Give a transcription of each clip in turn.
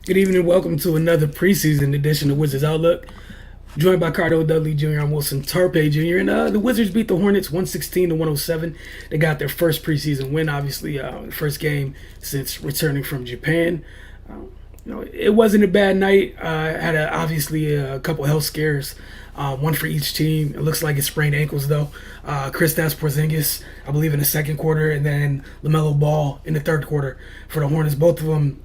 Good evening and welcome to another preseason edition of Wizards Outlook. Joined by Cardo Dudley Jr. and Wilson Tarpe Jr. And the Wizards beat the Hornets 116 to 107. They got their first preseason win, obviously, the first game since returning from Japan. It wasn't a bad night. Had obviously a couple health scares, one for each team. It looks like it's sprained ankles though. Kristaps Porzingis, I believe, in the second quarter, and then LaMelo Ball in the third quarter for the Hornets. Both of them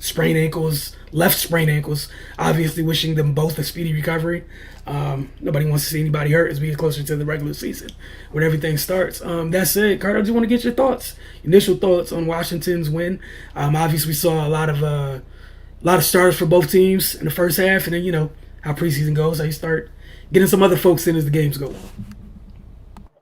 sprained ankles, left sprained ankles. Obviously, wishing them both a speedy recovery. Nobody wants to see anybody hurt as we get closer to the regular season when everything starts. That said, Carter, I just want to get your thoughts, initial thoughts on Washington's win. Obviously, we saw a lot of starters for both teams in the first half, and then how preseason goes. How you start getting some other folks in as the games go on.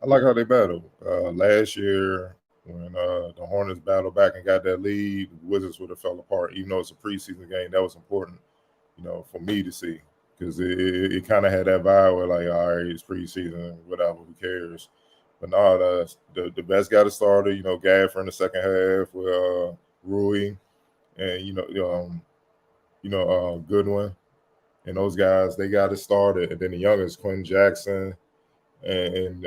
I like how they battled. Last year, when the Hornets battled back and got that lead, the Wizards would have fell apart. Even though it's a preseason game, that was important, for me to see because it kind of had that vibe where like, all right, it's preseason, whatever, who cares? But no, the best got it started. Gaffer in the second half with Rui and Goodwin and those guys. They got it started, and then the youngest Quentin Jackson and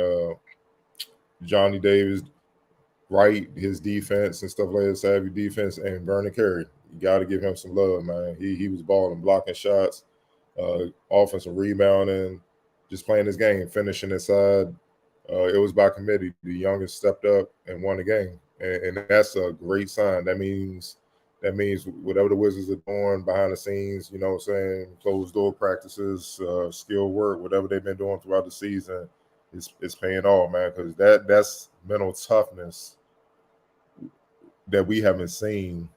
Johnny Davis, right, his defense and stuff like that, savvy defense, and Vernon Carey. You got to give him some love, man. He was balling, blocking shots, offensive rebounding, just playing his game, finishing inside. It was by committee. The youngest stepped up and won the game, and that's a great sign. That means whatever the Wizards are doing behind the scenes, what I'm saying, closed door practices, skill work, whatever they've been doing throughout the season, it's paying off, man. Because that's mental toughness that we haven't seen,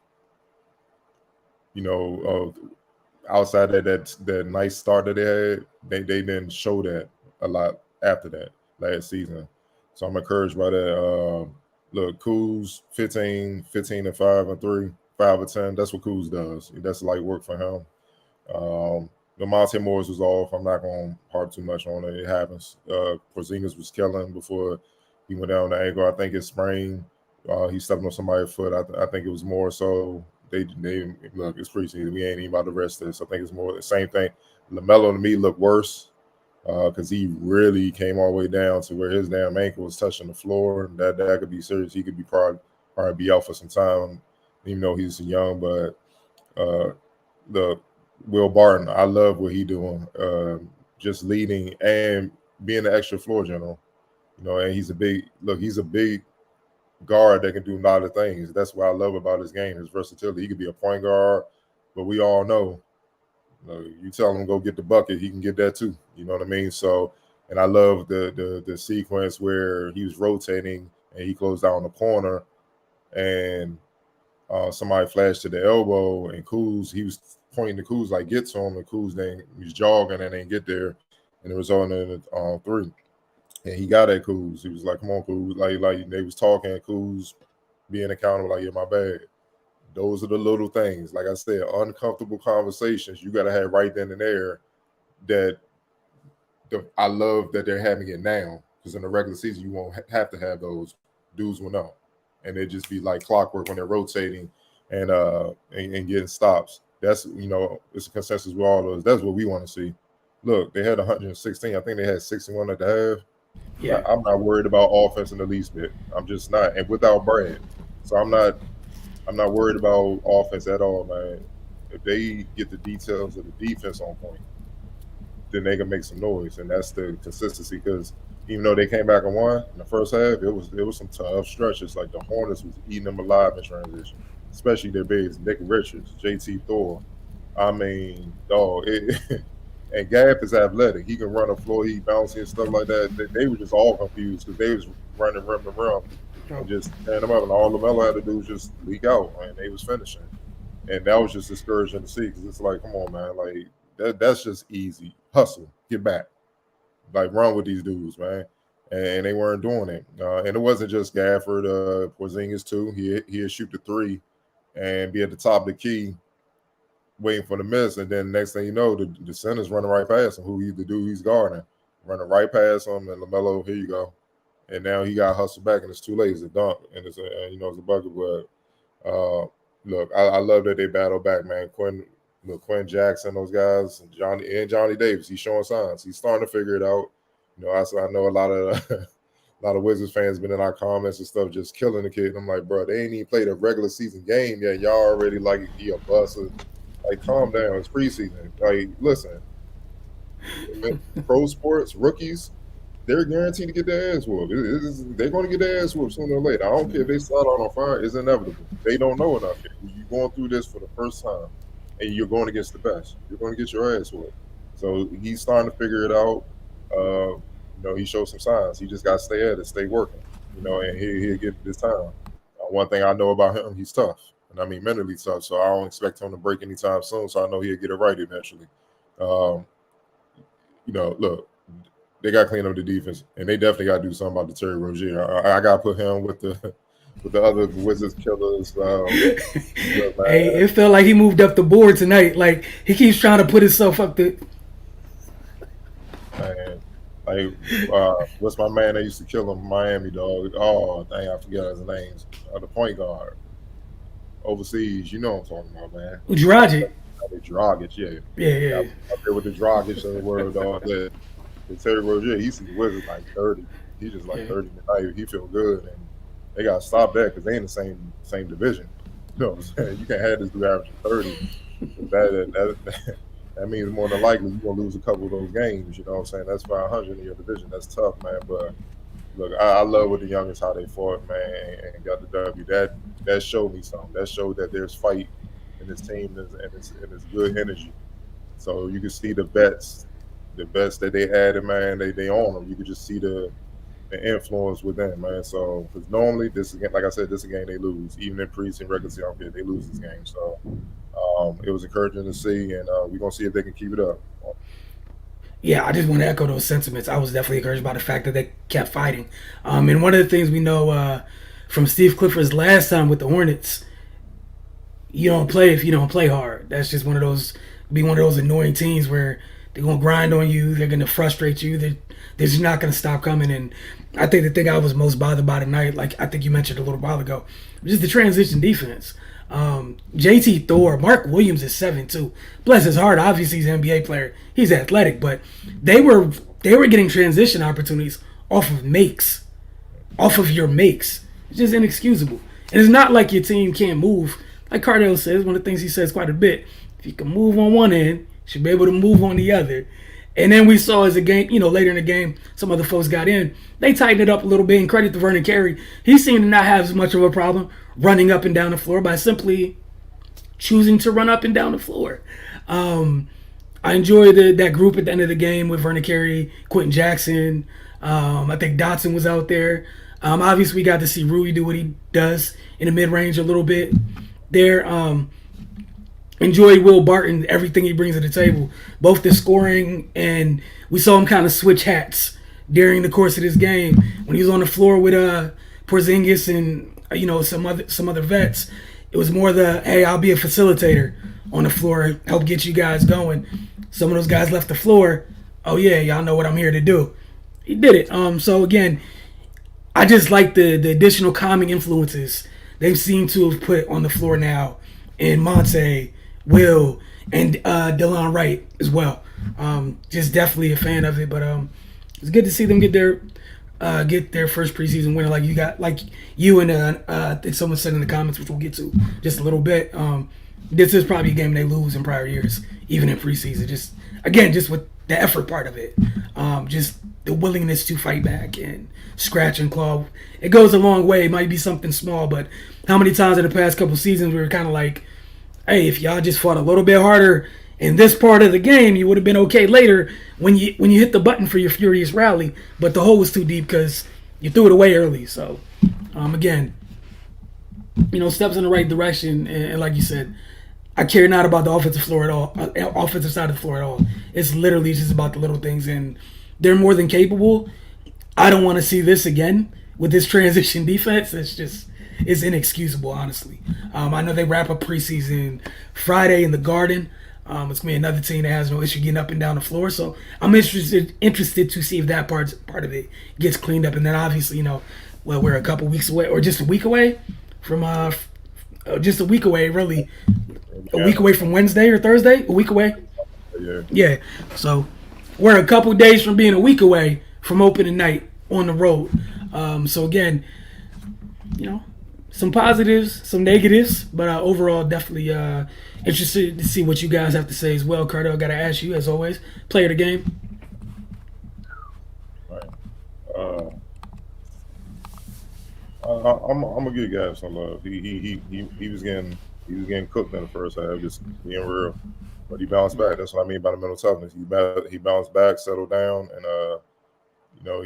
outside that nice start that they had. They didn't show that a lot after that last season. So I'm encouraged by that. Look, Kuz 15 and 5 and 3. 5 or 10. That's what Kuz does. That's light work for him. Monte Morris was off. I'm not going to harp too much on it. It happens. Porzingis was killing before he went down the ankle. I think it's sprained. He stepped on somebody's foot. I think it was more so they look. It's preseason. We ain't even about to rest this. I think it's more the same thing. LaMelo to me looked worse because he really came all the way down to where his damn ankle was touching the floor. That could be serious. He could be probably be out for some time, even though he's young. But the Will Barton, I love what he doing, just leading and being an extra floor general. And he's a big guard that can do a lot of things. That's what I love about his game, his versatility. He could be a point guard, but we all know, you tell him go get the bucket, he can get that too. You know what I mean? So, and I love the sequence where he was rotating and he closed down the corner and somebody flashed to the elbow, and Kuz, he was pointing to Kuz like get to him, and Kuz then he was jogging and didn't get there, and it was on the 3. And he got at Kuz. He was like, "Come on, Kuz!" Like they was talking, Kuz being accountable, like, "Yeah, my bad." Those are the little things. Like I said, uncomfortable conversations you got to have right then and there. That I love that they're having it now, because in the regular season you won't have to have those. Dudes will know, and it just be like clockwork when they're rotating and getting stops. That's it's a consensus with all those. That's what we want to see. Look, they had 116. I think they had 61 at the half. Yeah. I'm not worried about offense in the least bit. I'm just not, and without Brad, so I'm not. I'm not worried about offense at all, man. If they get the details of the defense on point, then they can make some noise, and that's the consistency. Because even though they came back and won in the first half, it was some tough stretches. Like the Hornets was eating them alive in transition, especially their bigs, Nick Richards, JT Thor. I mean, dog. And Gap is athletic. He can run a floor, he bouncy and stuff like that. They were just all confused because they was running rim to rim and just stand them up. And all LaMelo had to do was just leak out, and they was finishing. And that was just discouraging to see because it's like, come on, man. Like, that's just easy. Hustle. Get back. Like, run with these dudes, man. And they weren't doing it. And it wasn't just Gafford. Porzingis, too. He'd shoot the 3 and be at the top of the key waiting for the miss, and then next thing you know, the center's running right past him, the dude he's guarding, running right past him, and LaMelo, here you go. And now he got hustled back, and it's too late. It's a dunk, and it's a bucket. But look, I love that they battle back, man. Quinn Jackson, those guys, Johnny Davis. He's showing signs. He's starting to figure it out. I know a lot of a lot of Wizards fans been in our comments and stuff just killing the kid. And I'm like, bro, they ain't even played a regular season game yet. Y'all already like he a bust. Like, calm down. It's preseason. Like, listen, pro sports rookies, they're guaranteed to get their ass whooped. They're going to get their ass whooped sooner or later. I don't care if they start out on fire. It's inevitable. They don't know enough yet. You're going through this for the first time, and you're going against the best. You're going to get your ass whooped. So he's starting to figure it out. He showed some signs. He just got to stay at it, stay working, and he'll get this time. One thing I know about him, he's tough. And I mean mentally tough, so I don't expect him to break anytime soon, so I know he'll get it right eventually. Look, they got to clean up the defense, and they definitely got to do something about the Terry Rozier. I got to put him with the other Wizards killers. Hey, it felt like he moved up the board tonight. Like, he keeps trying to put himself up the... Man, what's my man that used to kill him in Miami, dog? Oh, dang, I forget his name. The point guard. Overseas, you know what I'm talking about, man. Dragic. Dragic, yeah. Yeah. Up there with the Dragic of the world, dog. The Terry Rozier, he sees the Wizards like 30. He's just like 30 tonight. He feel good, and they got to stop that because they in the same division. You know what I'm saying? You can't have this dude averaging 30. That means more than likely you're going to lose a couple of those games. You know what I'm saying? That's 500 in your division. That's tough, man. But look, I love with the youngest how they fought, man, and got the W. That showed me something. That showed that there's fight in this team and it's good energy. So you can see the bets that they added, man. They own them. You can just see the influence with them, man. So because normally this again, like I said, this is a game they lose. Even in preseason regular season, I don't care, they lose this game. So it was encouraging to see, and we're gonna see if they can keep it up. Yeah, I just want to echo those sentiments. I was definitely encouraged by the fact that they kept fighting. And one of the things we know from Steve Clifford's last time with the Hornets, you don't play if you don't play hard. That's just one of those annoying teams where they're going to grind on you. They're going to frustrate you. They're just not going to stop coming. And I think the thing I was most bothered by tonight, like I think you mentioned a little while ago, was just the transition defense. JT Thor, Mark Williams is 7'2". Bless his heart, obviously he's an NBA player. He's athletic, but they were getting transition opportunities off of your makes. It's just inexcusable. And it's not like your team can't move. Like Cardell says, one of the things he says quite a bit, if you can move on one end, you should be able to move on the other. And then we saw as the game, later in the game, some other folks got in. They tightened it up a little bit, and credit to Vernon Carey. He seemed to not have as much of a problem running up and down the floor by simply choosing to run up and down the floor. I enjoyed that group at the end of the game with Vernon Carey, Quentin Jackson. I think Dotson was out there. Obviously, we got to see Rui do what he does in the mid-range a little bit there. Enjoy Will Barton, everything he brings to the table, both the scoring, and we saw him kind of switch hats during the course of this game when he was on the floor with Porzingis and some other vets. It was more hey, I'll be a facilitator on the floor, help get you guys going. Some of those guys left the floor. Oh yeah, y'all know what I'm here to do. He did it. So again, I just like the additional calming influences they've seemed to have put on the floor now in Monte, Will, and Delon Wright as well. Just definitely a fan of it, but it's good to see them get their first preseason winner. Like you and I think someone said in the comments, which we'll get to just a little bit. This is probably a game they lose in prior years, even in preseason. Just with the effort part of it, just the willingness to fight back and scratch and claw. It goes a long way. It might be something small, but how many times in the past couple seasons we were kind of like, hey, if y'all just fought a little bit harder in this part of the game, you would have been okay later when you hit the button for your furious rally. But the hole was too deep because you threw it away early. So, again, steps in the right direction. And like you said, I care not about the offensive floor at all, offensive side of the floor at all. It's literally just about the little things, and they're more than capable. I don't want to see this again with this transition defense. It's inexcusable, honestly. I know they wrap up preseason Friday in the Garden. It's going to be another team that has no issue getting up and down the floor. So I'm interested to see if that part of it gets cleaned up. And then obviously, we're a couple weeks away or just a week away from Just a week away, really. A week Indiana. away from Wednesday or Thursday. A week away. Yeah. Yeah. So we're a couple days from being a week away from opening night on the road. So again, you know, some positives, some negatives, but overall, definitely interested to see what you guys have to say as well. Cardell, got to ask you, as always, player of the game. Right. Uh, I'm gonna give guys some love. He was getting cooked in the first half, just being real. But he bounced back. That's what I mean by the mental toughness. He bounced back, settled down, and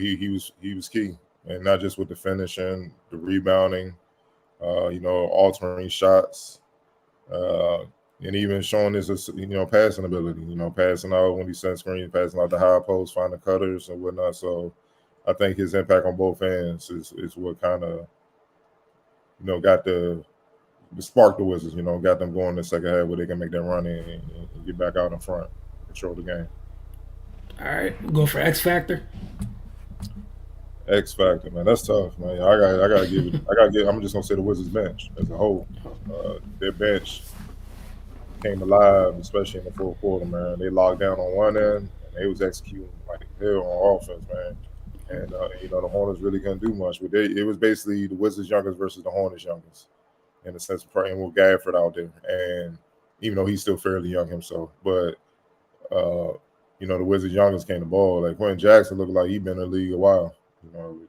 he was key, and not just with the finishing, the rebounding, altering shots, uh, and even showing his passing ability. Passing out when he sent screen, passing out the high post, finding cutters and whatnot. So I think his impact on both ends is what kind of got the spark the Wizards. Got them going in the second half where they can make that run and get back out in front, control the game. All right, go for X Factor. X factor, man, that's tough, man. I gotta give it. I gotta give. I'm just gonna say the Wizards bench as a whole. Their bench came alive, especially in the fourth quarter, man. They locked down on one end and they was executing like hell on offense, man. And the Hornets really couldn't do much. But it was basically the Wizards youngest versus the Hornets youngest, in the sense of playing with Gafford out there. And even though he's still fairly young himself, but the Wizards youngest came the ball. Like Quentin Jackson looked like he'd been in the league a while.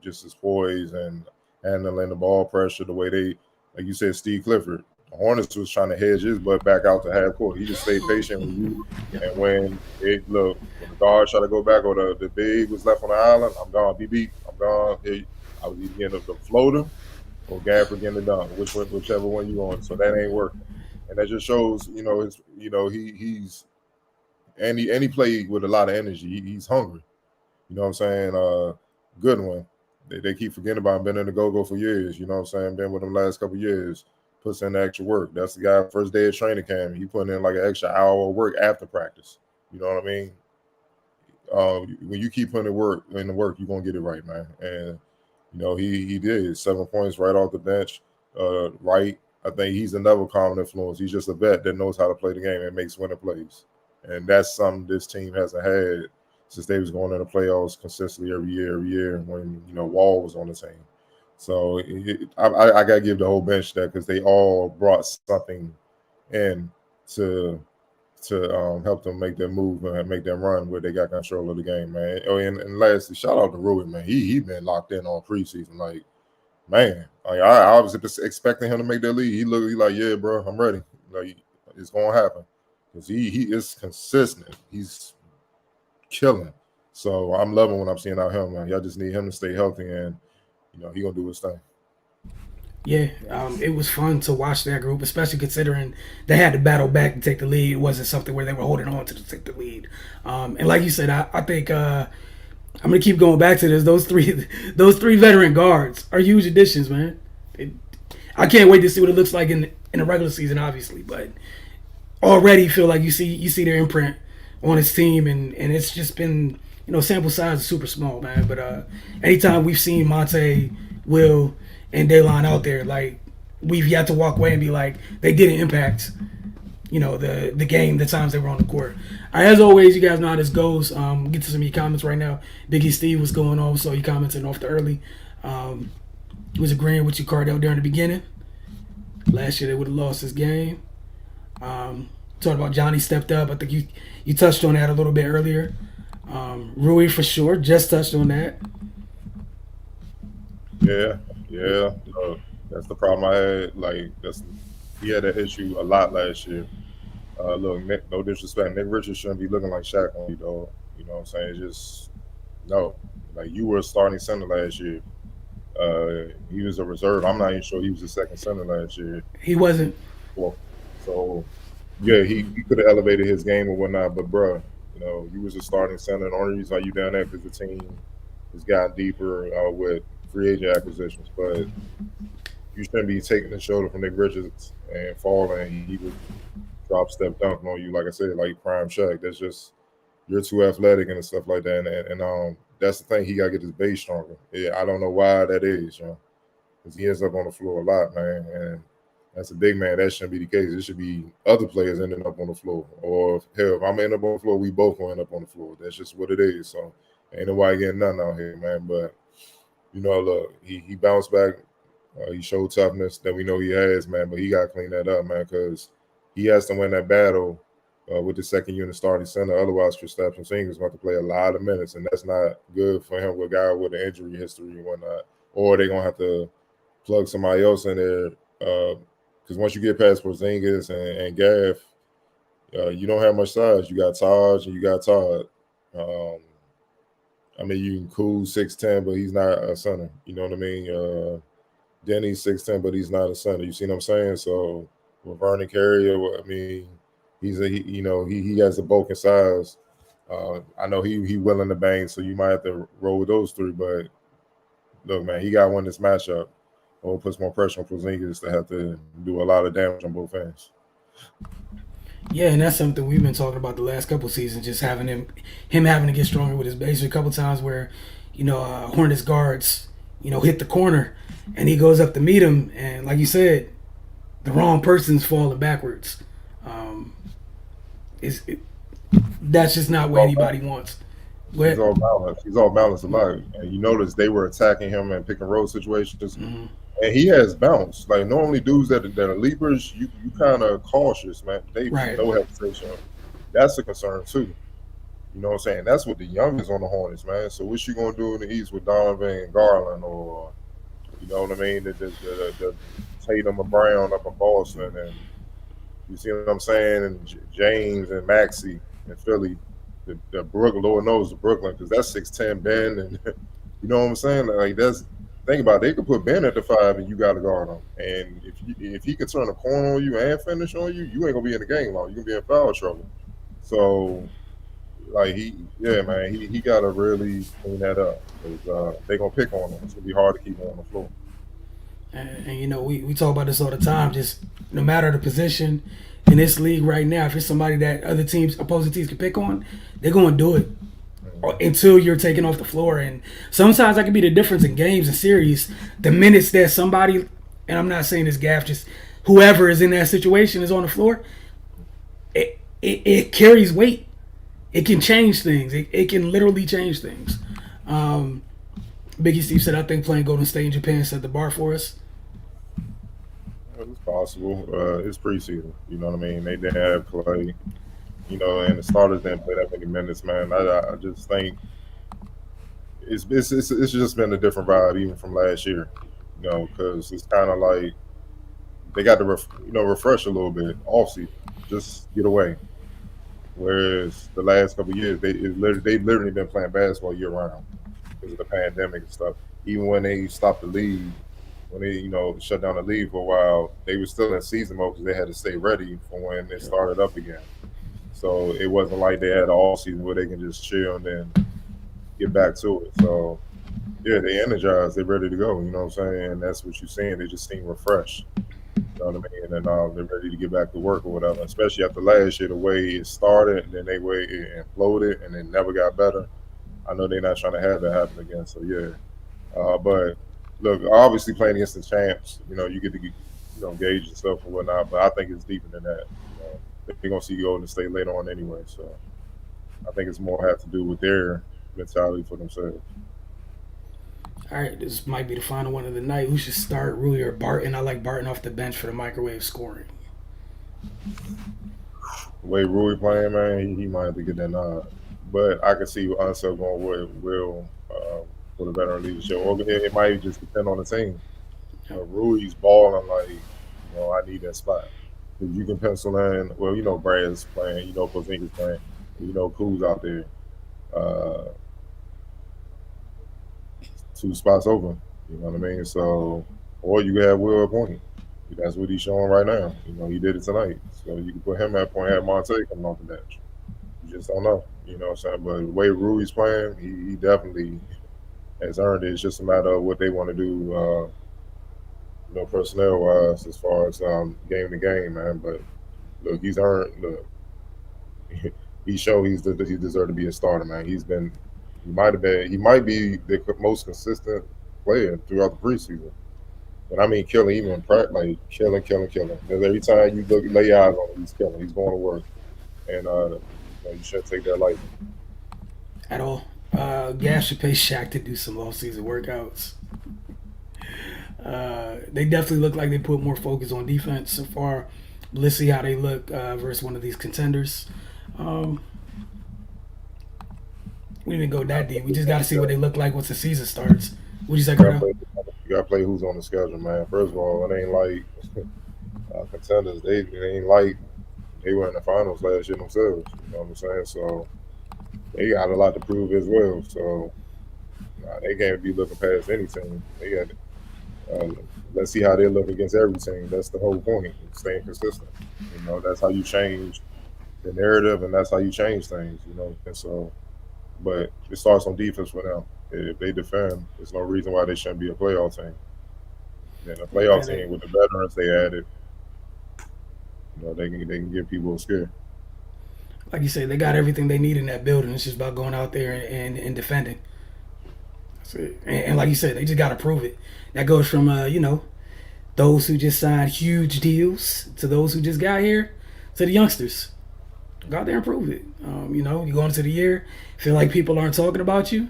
Just his poise and handling the ball pressure, the way they, like you said, Steve Clifford. The Hornets was trying to hedge his butt back out to half court. He just stayed patient with you. And when the guard tried to go back or the big was left on the island, I'm gone. BB, I'm gone. I was either getting the floater or Gafford getting it done, whichever one you on. So that ain't working. And that just shows, he's and he played with a lot of energy. He's hungry. You know what I'm saying? Good one. They keep forgetting about him. Been in the go-go for years. You know what I'm saying? Been with him last couple of years. Puts in the extra work. That's the guy first day of training camp. He putting in like an extra hour of work after practice. You know what I mean? When you keep putting in the work, you're gonna get it right, man. And he did 7 points right off the bench. Right. I think he's another common influence. He's just a vet that knows how to play the game and makes winning plays. And that's something this team hasn't had since they was going in the playoffs consistently every year when Wall was on the team. So I gotta give the whole bench that because they all brought something in to help them make their move and make them run where they got control of the game, man. Oh, and lastly, shout out to Rui, man. He been locked in on preseason, like man. Like I was expecting him to make that lead. He like, yeah, bro, I'm ready. It's gonna happen because he is consistent. He's killing. So I'm loving what I'm seeing out him, man. Y'all just need him to stay healthy and he gonna do his thing. Yeah, it was fun to watch that group, especially considering they had to battle back to take the lead. It wasn't something where they were holding on to take the lead. And like you said, I think I'm gonna keep going back to this. Those three veteran guards are huge additions, man. I can't wait to see what it looks like in the regular season, obviously, but already feel like you see their imprint on his team, and it's just been sample size is super small, man. But anytime we've seen Monte, Will, and Daylon out there, like we've yet to walk away and be like they didn't impact the game, the times they were on the court. All right, as always, you guys know how this goes. Get to some of your comments right now. Biggie Steve was going on, so he commented off the early. He was agreeing with you, Cardell, during the beginning. Last year they would have lost this game. Talking about Johnny stepped up. I think you touched on that a little bit earlier. Rui for sure, just touched on that. Yeah. That's the problem I had. Like he had that issue a lot last year. Look, Nick, no disrespect, Nick Richards shouldn't be looking like Shaq on you, dog. You know what I'm saying? Just no. Like you were a starting center last year. He was a reserve. I'm not even sure he was the second center last year. He wasn't. Well, so yeah, he could have elevated his game or whatnot, but bruh, you was a starting center. The only reason why you down there because the team has gotten deeper with free agent acquisitions. But you shouldn't be taking the shoulder from Nick Richards and falling. He would drop step dunk on you, like I said, like prime Shaq. That's just you're too athletic and stuff like that. And that's the thing. He gotta get his base stronger. Yeah, I don't know why that is, because he ends up on the floor a lot, man. And As a big man, that shouldn't be the case. It should be other players ending up on the floor. Or hell, if I'm ending up on the floor, we both gonna end up on the floor. That's just what it is. So ain't nobody getting nothing out here, man. But look, he bounced back. He showed toughness that we know he has, man. But he got to clean that up, man, because he has to win that battle with the second unit starting center. Otherwise, Kristaps Porzingis is going to play a lot of minutes, and that's not good for him with a guy with an injury history and whatnot. Or they're going to have to plug somebody else in there because once you get past Porzingis and Gaff, you don't have much size. You got Taj and you got Todd. I mean, you can cool 6'10", but he's not a center. You know what I mean? Denny's 6'10", but he's not a center. You see what I'm saying? So with Vernon Carrier, I mean, he has the bulk and size. I know he willing to bang, so you might have to roll with those three. But look, man, he got to win this matchup, or it puts more pressure on Porzingis to have to do a lot of damage on both ends. Yeah, and that's something we've been talking about the last couple seasons, just having him having to get stronger with his base. A couple times where, Hornets guards, hit the corner, and he goes up to meet him, and like you said, the wrong person's falling backwards. That's just not what anybody wants. He's all balanced. He's all balanced alive. And you notice they were attacking him in pick and roll situations. Mm-hmm. And he has bounce. Like normally dudes that are leapers, you kind of cautious, man. They no hesitation. That's a concern too. You know what I'm saying? That's what the youngest on the Hornets, man. So what you gonna do in the East with Donovan and Garland, or you know what I mean? The Tatum and Brown up in Boston, and you see what I'm saying? And James and Maxey in Philly, the Brooklyn, Lord knows the Brooklyn, because that's 6'10" Ben, and you know what I'm saying? Like that's. Think about it, they could put Ben at the 5 and you got to guard him. And if he could turn a corner on you and finish on you, you ain't gonna be in the game long. You're gonna be in foul trouble. So, like he got to really clean that up because they gonna pick on him. It's gonna be hard to keep him on the floor. And we talk about this all the time. Just no matter the position in this league right now, if it's somebody that opposing teams can pick on, they're gonna do it. Until you're taken off the floor. And sometimes that can be the difference in games and series. The minutes that somebody, and I'm not saying this Gaff, just whoever is in that situation is on the floor, it carries weight. It can change things. It can literally change things. Biggie Steve said, I think playing Golden State in Japan set the bar for us. It's possible. It's preseason. You know what I mean? They didn't have Clay. And the starters didn't play that many minutes, man. I just think it's just been a different vibe even from last year, because it's kind of like they got to refresh a little bit off season, just get away. Whereas the last couple of years, they've literally been playing basketball year round because of the pandemic and stuff. Even when they stopped the league, when they shut down the league for a while, they were still in season mode because they had to stay ready for when it started up again. So it wasn't like they had an off season where they can just chill and then get back to it. So yeah, they energized, they're ready to go. You know what I'm saying? And that's what you're seeing. They just seem refreshed. You know what I mean? And they're ready to get back to work or whatever. Especially after last year, the way it started and then it imploded and then never got better. I know they're not trying to have that happen again. So yeah. But look, obviously playing against the champs, you get to gauge yourself and whatnot. But I think it's deeper than that. They're going to see Golden State later on anyway. So I think it's more have to do with their mentality for themselves. All right, this might be the final one of the night. Who should start, Rui or Barton? I like Barton off the bench for the microwave scoring. The way Rui playing, man, he might have to get that nod. But I can see Ansel going with Will for the veteran leadership. Or it might just depend on the team. Rui's balling like, I need that spot. You can pencil in, Brad's playing, Porzingis playing, Kuz out there. 2 spots open, you know what I mean? So, or you have Will at point. That's what he's showing right now. He did it tonight. So you can put him at point, have Monte coming off the bench. You just don't know, you know what I'm saying? But the way Rui's playing, he definitely has earned it. It's just a matter of what they want to do, personnel wise, as far as game to game, man. But look, he's earned. Look, he showed he deserved to be a starter, man. He might be the most consistent player throughout the preseason. And I mean killing, even in practice, like killing. Because every time you look, lay eyes on him, he's killing. He's going to work, and you shouldn't take that lightly. At all. Gas should pay Shaq to do some off-season workouts. They definitely look like they put more focus on defense so far. Let's see how they look versus one of these contenders. We didn't go that deep. We just got to see what they look like once the season starts. What you say, Curtis? You gotta play who's on the schedule, man. First of all, it ain't like contenders. They ain't like they were in the finals last year themselves. You know what I'm saying? So they got a lot to prove as well. So they can't be looking past any team. They got. Let's see how they look against every team. That's the whole point. Staying consistent. You know, that's how you change the narrative, and that's how you change things. You know, and so, but it starts on defense for them. If they defend, there's no reason why they shouldn't be a playoff team. And a playoff team with the veterans they added, they can give people a scare. Like you say, they got everything they need in that building. It's just about going out there and defending. That's it. And like you said, they just got to prove it. That goes from those who just signed huge deals to those who just got here to the youngsters. Go out there and prove it. You go into the year, feel like people aren't talking about you.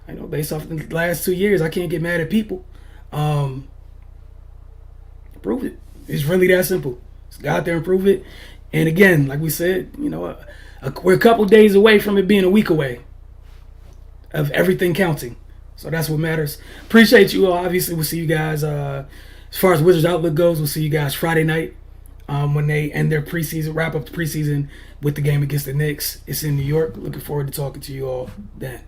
I know based off the last 2 years, I can't get mad at people. Prove it. It's really that simple. Just go out there and prove it. And again, like we said, we're a couple days away from it being a week away of everything counting. So that's what matters. Appreciate you all. Obviously, we'll see you guys. As far as Wizards Outlook goes, we'll see you guys Friday night when they end their preseason, wrap up the preseason with the game against the Knicks. It's in New York. Looking forward to talking to you all then.